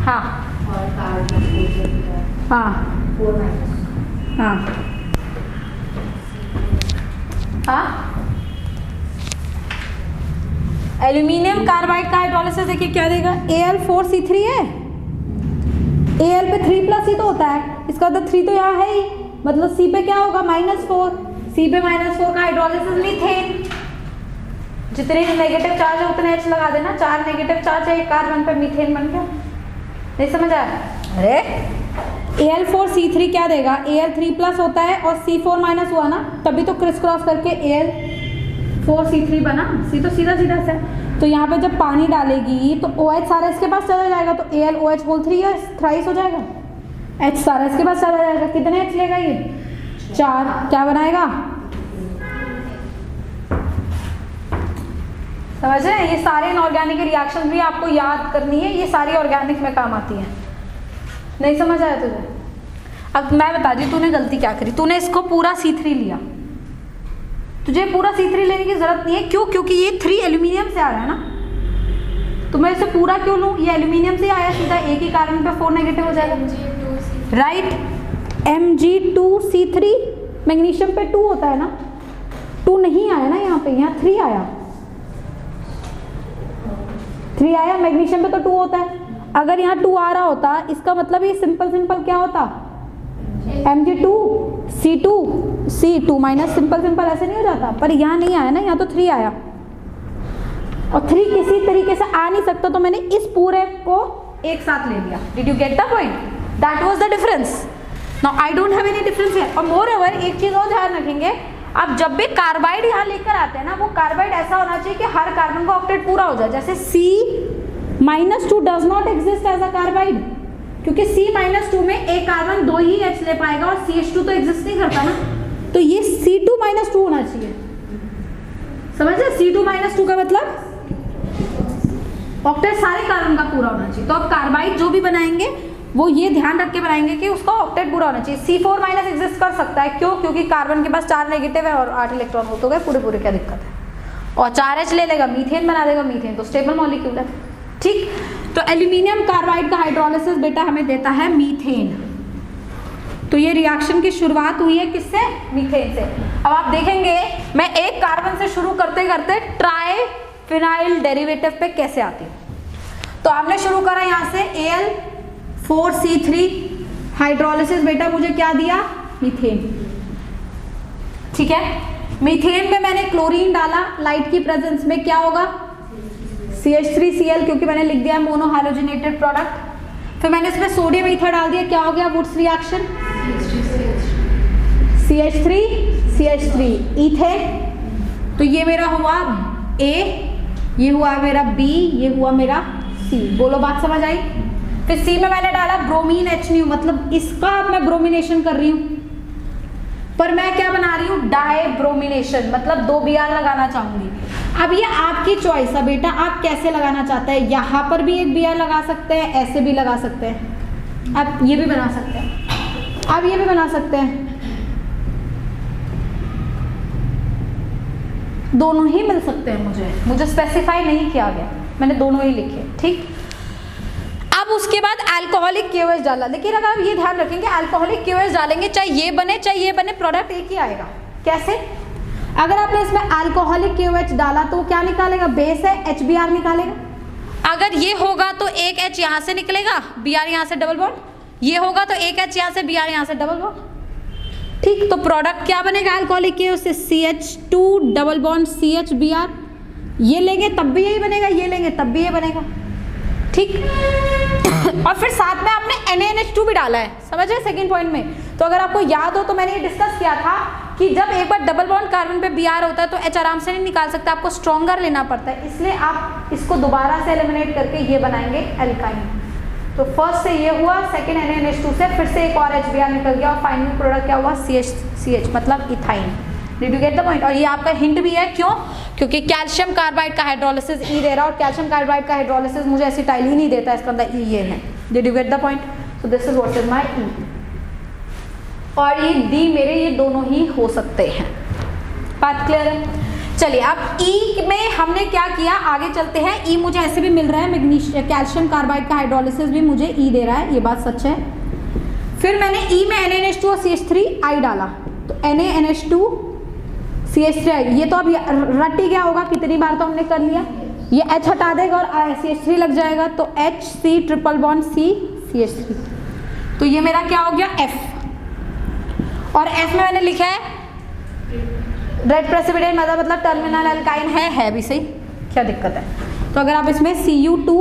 हाँ हाँ हाँ हाँ। एल्यूमिनियम कार्बाइड का हाइड्रोलिसिस देखिए क्या देगा, Al4C3 है, Al पे 3+ ही तो होता है, इसका मतलब 3 तो यहाँ है ही, मतलब C पे क्या होगा -4, C पे -4 का हाइड्रोलिसिस मीथेन। जितने नेगेटिव चार्ज है उतने H लगा देना, 4 नेगेटिव चार्ज है एक कार्बन पे, मीथेन बन गया। नहीं समझ आया? अरे Al4C3 क्या देगा, Al3+ होता है और C4- हुआ ना, तभी तो क्रिस क्रॉस करके Al4C3 बना, C तो सीधा सीधा से। तो यहाँ पे जब पानी डालेगी तो OH सारा इसके पास चला जाएगा, तो AlOH थ्राइस हो जाएगा, H सारा इसके पास चला जाएगा। कितने H लेगा ये? 4। क्या बनाएगा? समझ रहे हैं? ये सारे इनऑर्गेनिक रिएक्शन भी आपको याद करनी है, ये सारी ऑर्गेनिक में काम आती हैं। नहीं समझ आया तुझे? अब मैं बता दी तूने गलती क्या करी, तूने इसको पूरा C3 लिया। तुझे पूरा C3 लेने की जरूरत नहीं है, क्यों? क्योंकि ये 3 एल्यूमिनियम से आ रहा है ना, तो मैं इसे पूरा क्यों लूँ? ये एल्यूमिनियम से आया, सीधा एक ही कार्बन पे 4 नेगेटिव हो जाएगा, राइट। Mg2C3, मैग्नीशियम पे 2 होता है ना, 2 नहीं आया ना यहाँ पे, यहाँ 3 आया, 3 आया, मैग्नीशियम पे तो 2 होता है। अगर यहाँ 2 आ रहा होता, इसका मतलब ये सिंपल क्या होता, Mg2C2 सिंपल ऐसे नहीं हो जाता, पर यहाँ नहीं आया ना, यहाँ तो 3 आया, और 3 किसी तरीके से आ नहीं सकता, तो मैंने इस पूरे को एक साथ ले लिया। Did you get the point? That was the difference. Now I don't have any difference here. और मोर ओवर एक चीज और ध्यान रखेंगे, आप जब भी कार्बाइड यहाँ लेकर आते हैं ना, वो कार्बाइड ऐसा होना चाहिए कि हर कार्बन का ऑक्टेट पूरा हो जाए। जैसे C-2 does not exist as a carbide, क्योंकि C-2 में एक कार्बन 2 ही H ले पाएगा और CH2 तो एग्जिस्ट नहीं करता ना, तो ये C2-2 होना चाहिए। समझ रहे? C2-2 का मतलब ऑक्टेट सारे कार्बन का पूरा होना चाहिए। तो अब कार्बाइड जो भी बनाएंगे वो ये ध्यान रख के बनाएंगे कि उसका ऑक्टेट पूरा होना चाहिए। C4- एग्जिस्ट कर सकता है, क्यों? क्योंकि कार्बन के पास 4 नेगेटिव है और 8 इलेक्ट्रॉन हो तो गए पूरे, क्या दिक्कत है? और 4H ले लेगा, मीथेन बना देगा, मीथेन तो स्टेबल मॉलिक्यूल है, ठीक। तो एल्यूमिनियम कार्बाइड का हाइड्रोलिसिस बेटा हमें देता है मीथेन। तो ये रिएक्शन की शुरुआत हुई है किससे? मीथेन से। अब आप देखेंगे मैं एक कार्बन से शुरू करते करते ट्राइफिनाइल डेरिवेटिव पे कैसे आती हूँ। तो आपने शुरू करा यहाँ से Al4C3, हाइड्रोलिसिस बेटा मुझे क्या दिया? मीथेन, ठीक है। मीथेन में मैंने क्लोरीन डाला, लाइट की प्रेजेंस में क्या होगा? CH3Cl, क्योंकि मैंने लिख दिया मोनो हाइड्रोजनेटेड प्रोडक्ट। फिर मैंने इसमें सोडियम ईथर डाल दिया, क्या हो गया वुड्स रिएक्शन? CH3 ethane. तो ये मेरा हुआ A, ये हुआ मेरा B, ये हुआ मेरा C। बोलो बात समझ आई? फिर C में मैंने डाला ब्रोमीन HNu, मतलब इसका अब मैं ब्रोमिनेशन कर रही हूँ, पर मैं क्या बना रही हूँ? डाई ब्रोमिनेशन, मतलब 2 Br लगाना चाहूंगी। अब ये आपकी चॉइस है बेटा, आप कैसे लगाना चाहते हैं। यहाँ पर भी एक Br लगा सकते हैं, ऐसे भी लगा सकते हैं, आप ये भी बना सकते हैं, आप ये भी बना सकते हैं, दोनों ही मिल सकते हैं। मुझे स्पेसिफाई नहीं किया गया, मैंने दोनों ही लिखे, ठीक। अब उसके बाद अल्कोहलिक KOH डाला, लेकिन अगर आप ये ध्यान रखेंगे अल्कोहलिक KOH डालेंगे, चाहे ये बने प्रोडक्ट एक ही आएगा। कैसे? अगर आपने इसमें अल्कोहलिक KOH डाला तो क्या निकालेगा? बेस है, HBr निकालेगा। अगर ये होगा तो एक H यहाँ से निकलेगा, Br यहाँ से डबल बॉन्ड, ये होगा तो एक H यहाँ से, Br यहाँ से डबल बॉन्ड, ठीक। तो प्रोडक्ट क्या बनेगा अल्कोहलिक KOH से? CH2 double bond CH Br। ये लेंगे तब भी यही बनेगा, ये लेंगे तब भी ये बनेगा, ठीक। और फिर साथ में आपने NaNH2 भी डाला है, समझ रहे? सेकंड पॉइंट में तो अगर आपको याद हो तो मैंने ये डिस्कस किया था कि जब एक बार डबल बॉन्ड कार्बन पे Br होता है तो H आराम से नहीं निकाल सकता, आपको स्ट्रॉन्गर लेना पड़ता है, इसलिए आप इसको दोबारा से एलिमिनेट करके ये बनाएंगे एल्काइन। तो फर्स्ट से ये हुआ, सेकंड NaNH2 से फिर से एक और HBr निकल गया और फाइनल प्रोडक्ट क्या हुआ? CH मतलब ethyne. Did you get the point? और ये आपका हिंट भी है, क्यों? क्योंकि कैल्शियम कार्बाइड का हाइड्रोलिसिस E दे रहा है और कैल्शियम कार्बाइड का हाइड्रोलिसिस मुझे एसिटाइल ही नहीं देता, इसका मतलब E ये है। Did you get the point? So this is what is my E। और ये D मेरे ये दोनों ही हो सकते हैं। बात क्लियर है? चलिए अब ई में हमने क्या किया, आगे चलते हैं। ई मुझे ऐसे भी मिल रहा है, मैग्नीशियम कैल्शियम कार्बाइड का हाइड्रोलिसिस भी मुझे ई दे रहा है, ये बात सच है। फिर मैंने ई में NaNH2 और CH3I डाला, तो NaNH2 CH3I, ये तो अब रट ही गया होगा, कितनी बार तो हमने कर लिया। ये H हटा देगा और CH3 लग जाएगा, तो HC triple bond C CH3, तो ये मेरा क्या हो गया F। और F में मैंने लिखा है रेड प्रेसिपिटेट, मतलब टर्मिनल अल्काइन है भी सही, क्या दिक्कत है। तो अगर आप इसमें Cu2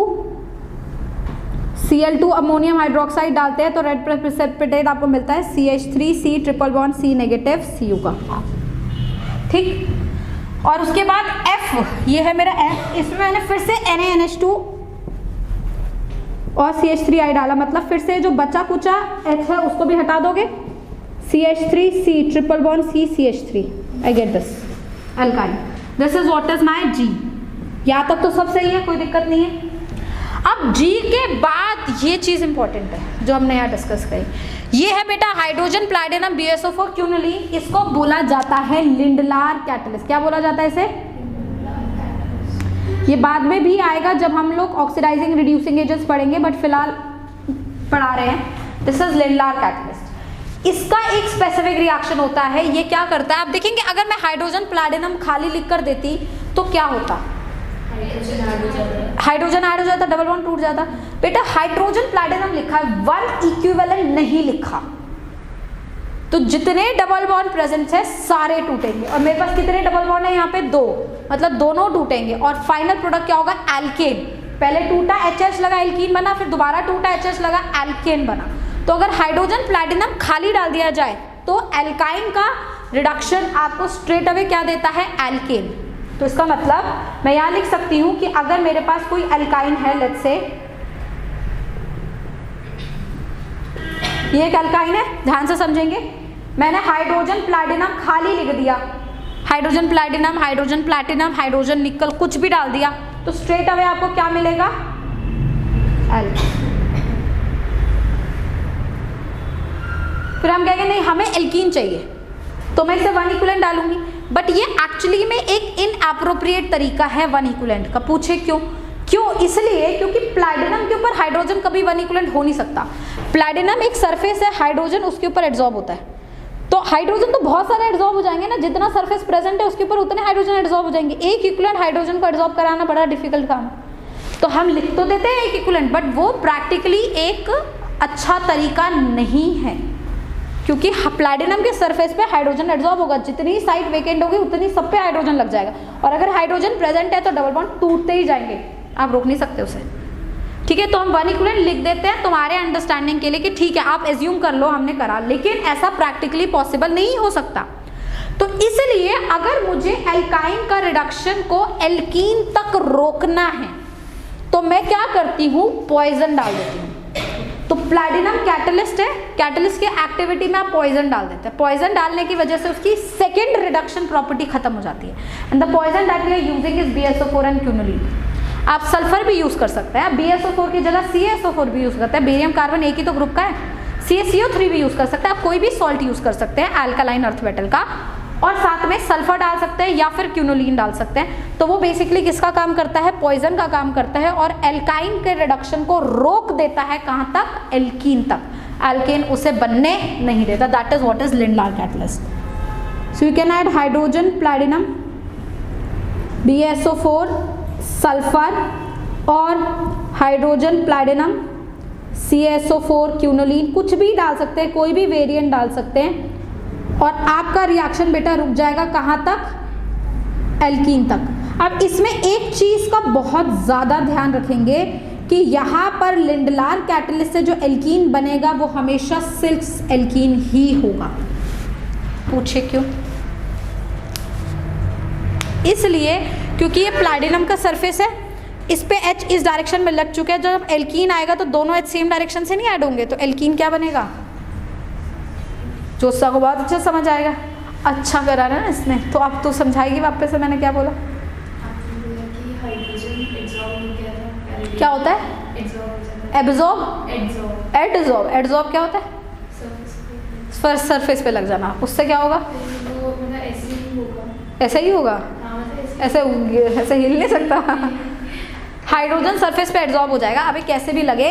Cl2 अमोनियम हाइड्रोक्साइड डालते हैं तो रेड प्रेसिपिटेट आपको मिलता है CH3C triple bond C negative Cu का, ठीक। और उसके बाद F, ये है मेरा F, इसमें मैंने फिर से NaNH2 और CH3I डाला, मतलब फिर से जो बचा कुचा H है उसको भी हटा दोगे, CH3C triple bond C CH3, I get this alkyne, this is what is my G। यहाँ तक तो सब सही है, कोई दिक्कत नहीं है। अब G के बाद ये चीज इंपॉर्टेंट है जो हमने यहाँ डिस्कस करी, ये है बेटा हाइड्रोजन प्लैटिनम BSO4 क्यूनोलीन, इसको बोला जाता है लिंडलार कैटलिस्ट। क्या बोला जाता है इसे? ये बाद में भी आएगा जब हम लोग ऑक्सीडाइजिंग रिड्यूसिंग एजेंट्स पढ़ेंगे, बट फिलहाल पढ़ा रहे हैं। This is Lindlar catalyst. इसका एक स्पेसिफिक रिएक्शन होता है, ये क्या करता है आप देखेंगे, अगर मैं हाइड्रोजन प्लैटिनम खाली लिख कर देती तो क्या होता, हाइड्रोजन ऐड हो जाता, डबल बॉन्ड टूट जाता। बेटा हाइड्रोजन प्लैटिनम लिखा है, वन इक्विवेलेंट नहीं लिखा, तो जितने डबल बॉन्ड प्रेजेंट है सारे टूटेंगे, और मेरे पास कितने डबल बॉन्ड है यहाँ पे 2, मतलब दोनों टूटेंगे, और फाइनल प्रोडक्ट क्या होगा एल्केन। पहले टूटा HH लगा एल्कीन बना, फिर दोबारा टूटा HH लगा एल्केन बना। तो अगर हाइड्रोजन प्लैटिनम खाली डाल दिया जाए तो एल्काइन का रिडक्शन आपको स्ट्रेट अवे क्या देता है, एल्केन। तो इसका मतलब मैं यहाँ लिख सकती हूँ कि अगर मेरे पास कोई एल्काइन है, लेट्स से ये एक एल्काइन है, ध्यान से समझेंगे, मैंने हाइड्रोजन प्लैटिनम खाली लिख दिया, hydrogen platinum, hydrogen platinum, hydrogen निकल कुछ भी डाल दिया, तो स्ट्रेट अवे आपको क्या मिलेगा, एल्कीन। फिर हम कहेंगे नहीं हमें एल्कीन चाहिए, तो मैं इसे वन इक्विवेलेंट डालूंगी, बट ये एक्चुअली में एक इनएप्रोप्रिएट तरीका है वन इक्विवेलेंट का। पूछे क्यों? इसलिए क्योंकि प्लैटिनम के ऊपर हाइड्रोजन कभी वन इक्विवेलेंट हो नहीं सकता। प्लैटिनम एक सरफेस है, हाइड्रोजन उसके ऊपर एड्सॉर्ब होता है, तो हाइड्रोजन तो बहुत सारे एड्सॉर्ब हो जाएंगे ना, जितना सरफेस प्रेजेंट है उसके ऊपर उतने हाइड्रोजन एड्सॉर्ब हो जाएंगे। एक इक्विवेलेंट हाइड्रोजन को एड्सॉर्ब कराना बड़ा डिफिकल्ट काम है, तो हम लिख तो देते हैं एक इक्विवेलेंट, बट वो प्रैक्टिकली एक अच्छा तरीका नहीं है, क्योंकि प्लैटिनम के सरफेस पे हाइड्रोजन एड्सॉर्ब होगा, जितनी साइड वेकेंट होगी उतनी सब पे हाइड्रोजन लग जाएगा, और अगर हाइड्रोजन प्रेजेंट है तो डबल बॉन्ड टूटते ही जाएंगे, आप रोक नहीं सकते उसे। ठीक है, तो हम वन इक्विवेलेंट लिख देते हैं तुम्हारे अंडरस्टैंडिंग के लिए कि ठीक है आप एज्यूम कर लो हमने करा, लेकिन ऐसा प्रैक्टिकली पॉसिबल नहीं हो सकता। तो इसलिए अगर मुझे एल्काइन का रिडक्शन को एल्कीन तक रोकना है तो मैं क्या करती हूँ, पॉइजन डाल देती हूँ। तो प्लैटिनम कैटलिस्ट है, कैटलिस्ट के एक्टिविटी में आप पॉइजन डाल देते हैं, पॉइजन डालने की वजह से उसकी सेकेंड रिडक्शन प्रॉपर्टी खत्म हो जाती है, and the poison that we are using is BSO4 and quinoline. आप सल्फर भी यूज कर सकते हैं, आप BSO4 की जगह CaSO4 भी यूज करते हैं, बेरियम कार्बन एक ही तो ग्रुप का है, CaCO3 भी यूज कर सकते हैं, आप कोई भी सॉल्ट यूज कर सकते हैं अल्कालाइन अर्थ मेटल का, और साथ में सल्फर डाल सकते हैं या फिर क्यूनोलीन डाल सकते हैं। तो वो बेसिकली किसका काम करता है, पॉइजन का काम करता है, और एल्काइन के रिडक्शन को रोक देता है कहाँ तक, एल्कीन तक, एल्केन उसे बनने नहीं देता। That is what is Lindlar catalyst. So you can add hydrogen platinum, BSO4, sulphur और हाइड्रोजन प्लैटिनम, CaSO4, क्यूनोलीन, कुछ भी डाल सकते हैं, कोई भी वेरिएंट डाल सकते हैं, और आपका रिएक्शन बेटा रुक जाएगा कहाँ तक, एल्कीन तक। अब इसमें एक चीज का बहुत ज्यादा ध्यान रखेंगे कि यहाँ पर लिंडलार कैटलिस्ट से जो एल्कीन बनेगा वो हमेशा सिल्क एल्कीन ही होगा। पूछे क्यों? इसलिए क्योंकि ये प्लैटिनम का सरफेस है, इस पे H इस डायरेक्शन में लग चुका है, जब एल्कीन आएगा तो दोनों H सेम डायरेक्शन से नहीं ऐड होंगे, तो एल्कीन क्या बनेगा, जोसा को बहुत अच्छा समझ आएगा, अच्छा करा ना इसने, तो अब तो समझाएगी वापस से मैंने क्या बोला। क्या होता है, एब्जॉर्ब, एडजॉर्ब, एडजॉर्ब क्या होता है, सरफेस पे लग जाना, उससे क्या होगा, ऐसा ही होगा, ऐसे ऐसे हिल नहीं सकता। हाइड्रोजन सरफेस पे एब्जॉर्ब हो जाएगा। अभी कैसे भी लगे,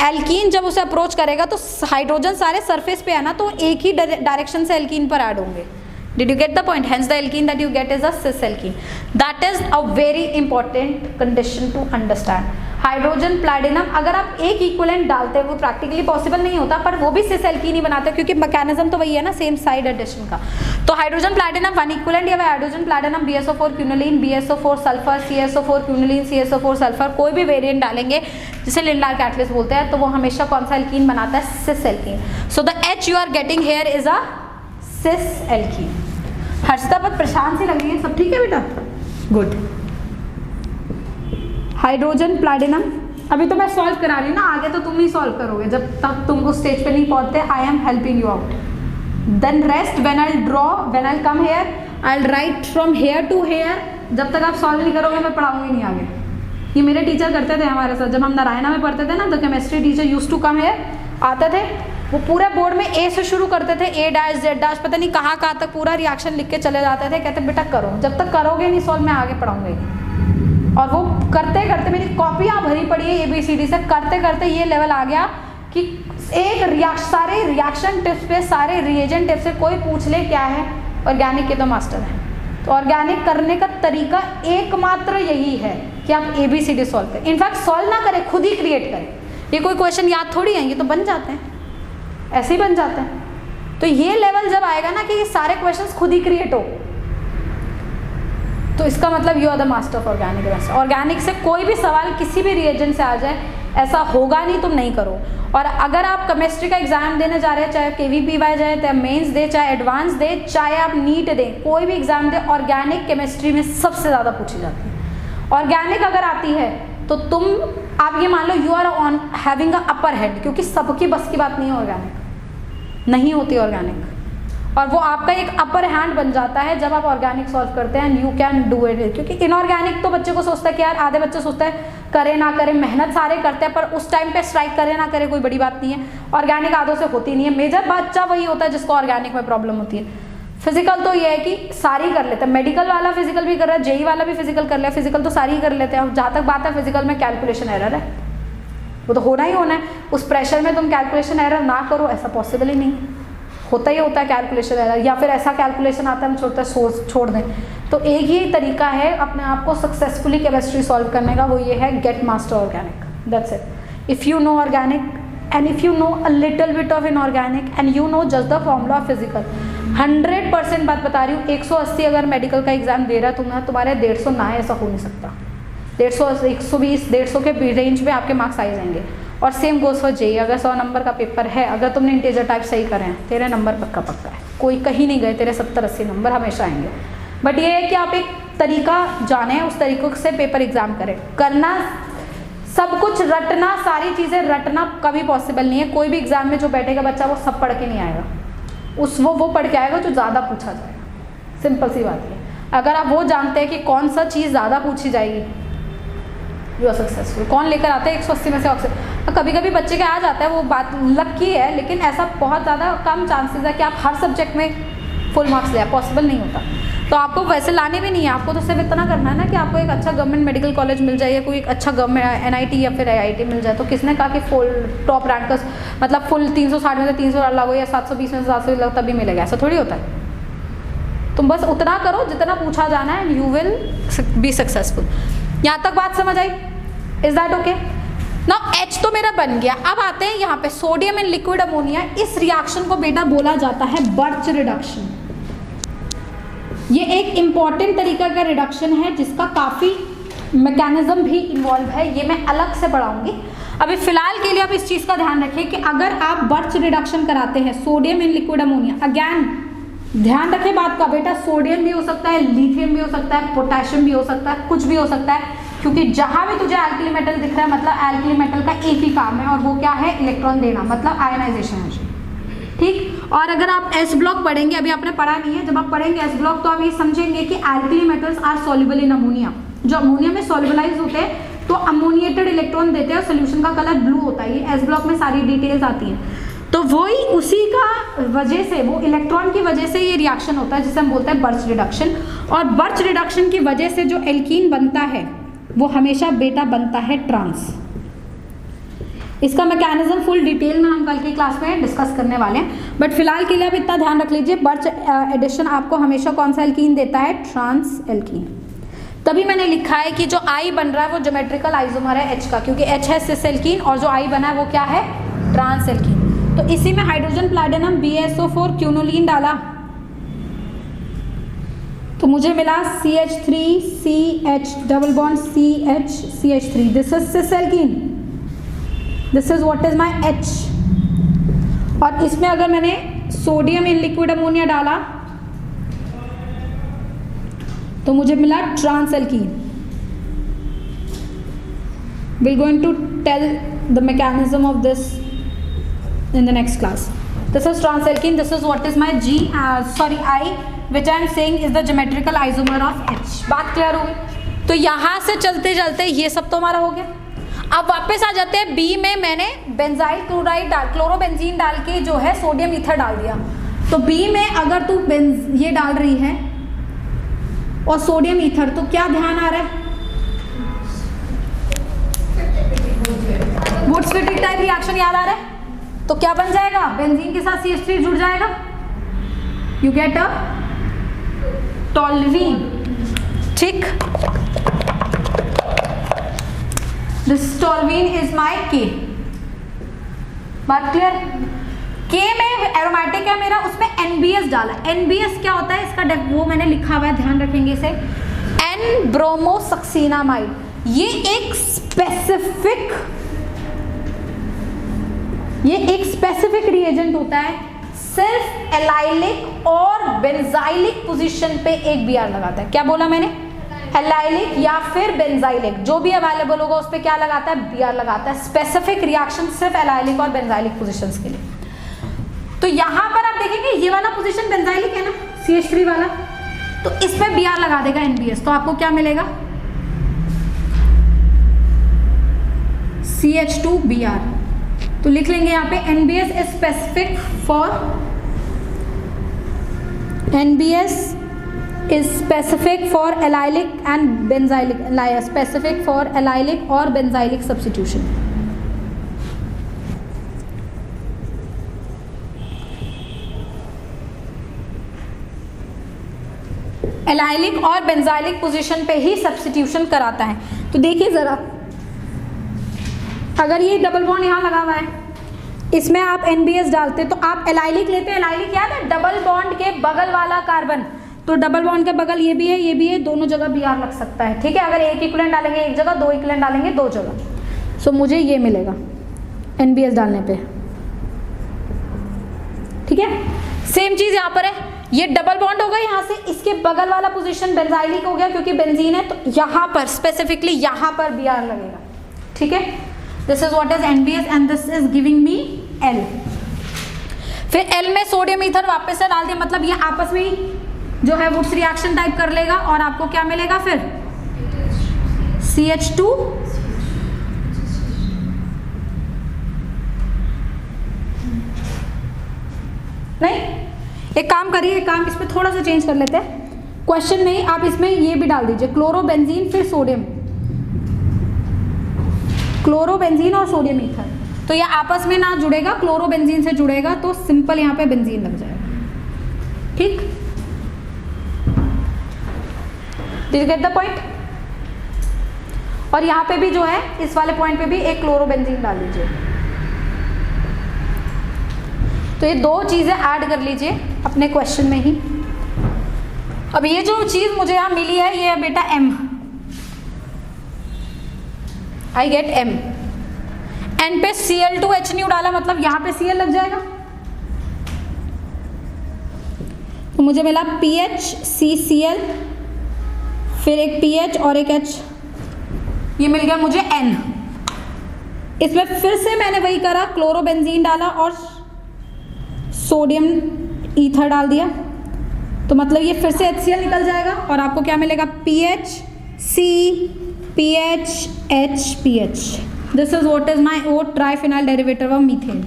एल्कीन जब उसे अप्रोच करेगा तो हाइड्रोजन सारे सरफेस पे है ना, तो एक ही डायरेक्शन से एल्कीन पर ऐड होंगे। Did you get the point? Hence the alkene that you get is a cis alkene. That is a very important condition to understand. Hydrogen platinum अगर आप एक इक्विवेलेंट डालते हैं, वो प्रैक्टिकली पॉसिबल नहीं होता, पर वो भी सिस एल्कीन ही बनाते हैं क्योंकि मैकेनिज्म तो वही है ना, सेम साइड एडिशन का। तो हाइड्रोजन प्लैटिनम वन इक्विवेलेंट या hydrogen platinum BSO4 क्यूनिलीन, BSO4 sulphur, CSO4 क्यूनिलीन, CSO4 sulphur, कोई भी वेरिएंट डालेंगे जिसे लिंडार कैटलिस्ट बोलते हैं, तो वो हमेशा कौन सा एल्कीन बनाता है? Cis alkene. So the H you are getting here is a cis alkene. Harshita बहुत परेशान सी लग रही है, सब ठीक है बेटा? गुड। हाइड्रोजन प्लैटिनम अभी तो मैं सॉल्व करा रही हूँ ना, आगे तो तुम ही सॉल्व करोगे, जब तक तुम उस स्टेज पे नहीं पहुंचते। I am helping you out. Then rest when I draw, when I come here I write from here to here. जब तक आप सॉल्व नहीं करोगे मैं पढ़ाऊंगी नहीं आगे। ये मेरे टीचर करते थे हमारे साथ, जब हम नारायणा में पढ़ते थे ना, the chemistry teacher used to come here, आते थे वो पूरे बोर्ड में ए से शुरू करते थे, A-Z- पता नहीं कहाँ तक पूरा रिएक्शन लिख के चले जाते थे, कहते बेटा करो, जब तक करोगे नहीं सॉल्व मैं आगे पढ़ाऊंगी। और वो करते करते मेरी कॉपियाँ भरी पड़ी है ABCD से, करते करते ये लेवल आ गया कि एक सारे रिएक्शन टिप्स पे, सारे रिएजेंट टिप्स से कोई पूछ ले क्या है, ऑर्गेनिक के तो मास्टर है। तो ऑर्गेनिक करने का तरीका एकमात्र यही है कि आप ABCD सॉल्व करें। इनफैक्ट सॉल्व ना करें, खुद ही क्रिएट करें। ये कोई क्वेश्चन याद थोड़ी है, ये तो बन जाते हैं, ऐसे ही बन जाते हैं। तो ये लेवल जब आएगा ना कि ये सारे क्वेश्चंस खुद ही क्रिएट हो, तो इसका मतलब you are the master of organic. Organic से कोई भी सवाल किसी भी रिएजेंट से आ जाए, ऐसा होगा नहीं तुम नहीं करो। और अगर आप केमिस्ट्री का एग्जाम देने जा रहे हैं, चाहे KVPY जाए, चाहे मेंस दे, चाहे एडवांस दे, चाहे आप नीट दें, कोई भी एग्जाम दे, ऑर्गेनिक केमिस्ट्री में सबसे ज़्यादा पूछी जाती है। ऑर्गेनिक अगर आती है तो तुम, आप ये मान लो you are on having a upper head, क्योंकि सबकी बस की बात नहीं है, ऑर्गेनिक नहीं होती ऑर्गेनिक, और वो आपका एक अपर हैंड बन जाता है जब आप ऑर्गेनिक सॉल्व करते हैं, and you can do it. क्योंकि इनऑर्गेनिक तो बच्चे को सोचता है कि यार, आधे बच्चे सोचते हैं करे ना करे, मेहनत सारे करते हैं, पर उस टाइम पे स्ट्राइक करे ना करे कोई बड़ी बात नहीं है। ऑर्गेनिक आधों से होती नहीं है। मेजर बच्चा वही होता है जिसको ऑर्गेनिक में प्रॉब्लम होती है। फिजिकल तो ये है कि सारी कर लेते हैं, मेडिकल वाला फिजिकल भी कर रहा है, JEE वाला भी फिजिकल कर लिया, फिजिकल तो सारी कर लेते हैं। जहाँ तक बात है फिजिकल में कैलकुलेशन एरर है, वो तो होना ही होना है। उस प्रेशर में तुम कैलकुलेशन एरर ना करो, ऐसा पॉसिबल ही नहीं, होता ही होता है कैलकुलेशन एरर, या फिर ऐसा कैलकुलेशन आता है हम छोड़ दें। तो एक ही तरीका है अपने आप को सक्सेसफुली केमिस्ट्री सॉल्व करने का, वो ये है get master organic, that's it. If you know organic and if you know a little bit of inorganic and you know just the formula of physical, 100% बात बता रही हूँ। 180 अगर मेडिकल का एग्जाम दे रहा तुम्हें, तुम्हारे 150 ना है, ऐसा हो नहीं सकता। 150, 120, 150 के रेंज में आपके मार्क्स आ जाएंगे। और सेम गोस फॉर JEE। अगर 100 नंबर का पेपर है, अगर तुमने इंटीजर टाइप सही करे हैं, तेरे नंबर पक्का है, कोई कहीं नहीं गए, तेरे 70-80 नंबर हमेशा आएंगे। बट ये है कि आप एक तरीका जाने, उस तरीक़ों से पेपर एग्जाम करें। करना सब कुछ, रटना, सारी चीज़ें रटना कभी पॉसिबल नहीं है। कोई भी एग्जाम में जो बैठेगा बच्चा, वो सब पढ़ के नहीं आएगा, वो पढ़ के आएगा जो ज़्यादा पूछा जाएगा। सिंपल सी बात है। अगर आप वो जानते हैं कि कौन सा चीज़ ज़्यादा पूछी जाएगी, यू आर सक्सेसफुल। कौन लेकर आता है 180 में से ऑक्सीजन? कभी कभी बच्चे के आ जाता है, वो बात लक की है, लेकिन ऐसा बहुत ज़्यादा कम चांसेस है कि आप हर सब्जेक्ट में फुल मार्क्स ले, पॉसिबल नहीं होता। तो आपको वैसे लाने भी नहीं है, आपको तो सिर्फ इतना करना है ना कि आपको एक अच्छा गवर्नमेंट मेडिकल कॉलेज मिल जाए, या कोई एक अच्छा गवर्नमेंट NIT या फिर IIT मिल जाए। तो किसने कहा कि फुल टॉप रैंकर्स मतलब फुल 360 में से 300 लागो या 720 में से 700 लगो तभी मिलेगा, ऐसा थोड़ी होता है। तुम बस उतना करो जितना पूछा जाना है, यू विल बी सक्सेसफुल। यहाँ तक बात समझ आई? Is that okay? Now H तो मेरा बन गया। अब आते हैं यहाँ पे सोडियम एंड लिक्विड अमोनिया। इस रिएक्शन को बेटा बोला जाता है बर्च रिडक्शन। ये एक इम्पॉर्टेंट तरीका का रिडक्शन है जिसका काफ़ी मैकेनिज्म भी इन्वॉल्व है, ये मैं अलग से पढ़ाऊंगी। अभी फिलहाल के लिए आप इस चीज़ का ध्यान रखें कि अगर आप बर्च रिडक्शन कराते हैं sodium in liquid ammonia, again ध्यान रखें बात का बेटा, सोडियम भी हो सकता है, लिथियम भी हो सकता है, पोटेशियम भी हो सकता है, कुछ भी हो सकता है, क्योंकि जहां भी तुझे एल्कली मेटल दिख रहा है मतलब एल्कली मेटल का एक ही काम है, और वो क्या है? इलेक्ट्रॉन देना, मतलब आयनाइजेशन एनर्जी। ठीक। और अगर आप S ब्लॉक पढ़ेंगे, अभी आपने पढ़ा नहीं है, जब आप पढ़ेंगे S ब्लॉक तो आप ये समझेंगे कि alkali metals are soluble in ammonia. जो अमोनिया में सॉल्युबलाइज होते हैं तो अमोनिएटेड इलेक्ट्रॉन देते हैं और सोल्यूशन का कलर ब्लू होता है। ये S ब्लॉक में सारी डिटेल्स आती हैं। तो वही उसी का वजह से, वो इलेक्ट्रॉन की वजह से ये रिएक्शन होता है जिसे हम बोलते हैं बर्च रिडक्शन। और बर्च रिडक्शन की वजह से जो एल्कीन बनता है वो हमेशा बेटा बनता है ट्रांस। इसका मैकेनिज्म फुल डिटेल में हम कल की क्लास में डिस्कस करने वाले हैं, बट फिलहाल के लिए आप इतना ध्यान रख लीजिए, बर्च एडिशन आपको हमेशा कौन सा एल्कीन देता है? Trans alkene. तभी मैंने लिखा है कि जो आई बन रहा है वो ज्योमेट्रिकल आइसोमर है एच का, क्योंकि एच है सिस एल्कीन और जो आई बना है वो क्या है? Trans alkene. तो इसी में हाइड्रोजन प्लैटिनम BSO4 क्यूनोलिन डाला तो मुझे मिला CH3CH double bond CH3। This is cis alkene, this is what is my H। और इसमें अगर मैंने सोडियम इन लिक्विड अमोनिया डाला तो मुझे मिला trans alkene. We're going to tell the mechanism of this in the next class. This is trans alkene. This is what is my I, which I am saying is the geometrical isomer of H. बात clear हो गई? तो यहाँ से चलते चलते ये सब तो हमारा हो गया। अब वापस आ जाते हैं बी में, मैंने बेंजाइल क्लोराइड क्लोरोबेंजीन डाल के जो है सोडियम ईथर डाल दिया। तो बी में अगर तू ये डाल रही है और सोडियम ईथर, तो क्या ध्यान आ रहा है? वुड्स-विटिक टाइप रिएक्शन याद आ रहा है? तो क्या बन जाएगा? बेंजीन के साथ CH3 जुड़ जाएगा, यू गेट अ टॉल्वीन। ठीक, this toluene is my K। बात क्लियर? K में एरोमेटिक है मेरा, उसमें NBS डाला। NBS क्या होता है इसका? वो मैंने लिखा हुआ है, ध्यान रखेंगे इसे, N ब्रोमोसक्सीनामाइड। ये एक स्पेसिफिक रिएजेंट होता है, सिर्फ एलाइलिक और बेंजाइलिक पोजीशन पे एक Br लगाता है। क्या बोला मैंने? एलाइलिक या फिर बेंजाइलिक, जो भी अवेलेबल होगा उस पे क्या लगाता है? Br लगाता है। स्पेसिफिक रिएक्शन सिर्फ एलाइलिक और बेंजाइलिक पोजीशंस के लिए। तो यहां पर आप देखेंगे ये वाला पोजीशन बेंजाइलिक है ना, CH3 वाला, तो इसमें Br लगा देगा NBS, तो आपको क्या मिलेगा? CH2Br। तो लिख लेंगे यहाँ पे NBS is specific for allylic and benzylic, specific for allylic और बेंजाइलिक सब्स्टिट्यूशन। एलाइलिक और बेंजाइलिक पोजीशन पे ही सब्स्टिट्यूशन कराता है। तो देखिए जरा, अगर ये डबल बॉन्ड यहाँ लगा हुआ है, इसमें आप NBS डालते तो आप एलाइलिक लेते हैं। एलाइलिक याद है? डबल बॉन्ड के बगल वाला कार्बन। तो डबल बॉन्ड के बगल ये भी है, ये भी है, दोनों जगह Br लग सकता है। ठीक है, अगर एक इक्विवेलेंट डालेंगे एक जगह, दो इक्विवेलेंट डालेंगे दो जगह। सो मुझे ये मिलेगा NBS डालने पे। ठीक है, सेम चीज यहाँ पर है, ये डबल बॉन्ड होगा यहाँ से, इसके बगल वाला पोजीशन बेंजाइलिक हो गया क्योंकि बेंजीन है, तो यहाँ पर स्पेसिफिकली यहाँ पर Br लगेगा। ठीक है, this is what is NBS and this is giving me L। फिर L में सोडियम ईथर वापस से डाल दिया, मतलब ये आपस में ही जो है वुड्स रिएक्शन टाइप कर लेगा और आपको क्या मिलेगा? फिर CH2 नहीं, एक काम करिए, एक काम इसमें थोड़ा सा चेंज कर लेते हैं। क्वेश्चन नहीं, आप इसमें ये भी डाल दीजिए, क्लोरोबेंजीन फिर सोडियम, क्लोरोबेंजीन और सोडियम ईथर। तो ये आपस में ना जुड़ेगा, क्लोरोबेंजीन से जुड़ेगा तो सिंपल यहाँ पे बेंजीन लग जाएगा। ठीक, did you get the point? और यहाँ पे भी जो है, इस वाले पॉइंट पे भी एक क्लोरोबेंजीन डाल लीजिए। तो ये दो चीजें ऐड कर लीजिए अपने क्वेश्चन में ही। अब ये जो चीज मुझे यहाँ मिली है, ये है बेटा M। I get M। N पे Cl2H न्यू डाला, मतलब यहाँ पे Cl लग जाएगा, तो मुझे मिला PH CCl, फिर एक PH और एक H, ये मिल गया मुझे N। इसमें फिर से मैंने वही करा, क्लोरोबेंजीन डाला और सोडियम ईथर डाल दिया, तो मतलब ये फिर से HCl निकल जाएगा और आपको क्या मिलेगा? PH C PH H PH। This is what is my O triphenyl derivative of methane.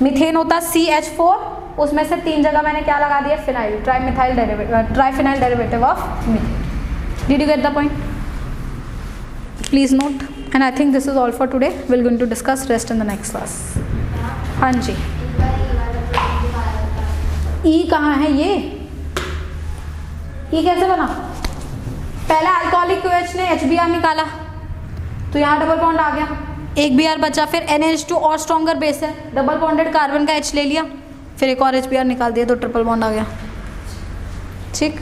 Methane होता CH4, उसमें से 3 जगह मैंने क्या लगा दिया, phenyl, triphenyl derivative of methane. Did you get the point? Please note, and I think this is all for today, will going to discuss rest in the next class. हाँ जी, ई कहाँ है ये? ई कैसे बना? पहला अल्कोहलिक OH ने HBr निकाला तो यहाँ डबल बॉन्ड आ गया, एक Br बचा, फिर NH2 और स्ट्रॉन्गर बेस है, डबल बॉन्डेड कार्बन का H ले लिया, फिर एक और HBr निकाल दिया तो ट्रिपल बॉन्ड आ गया। ठीक।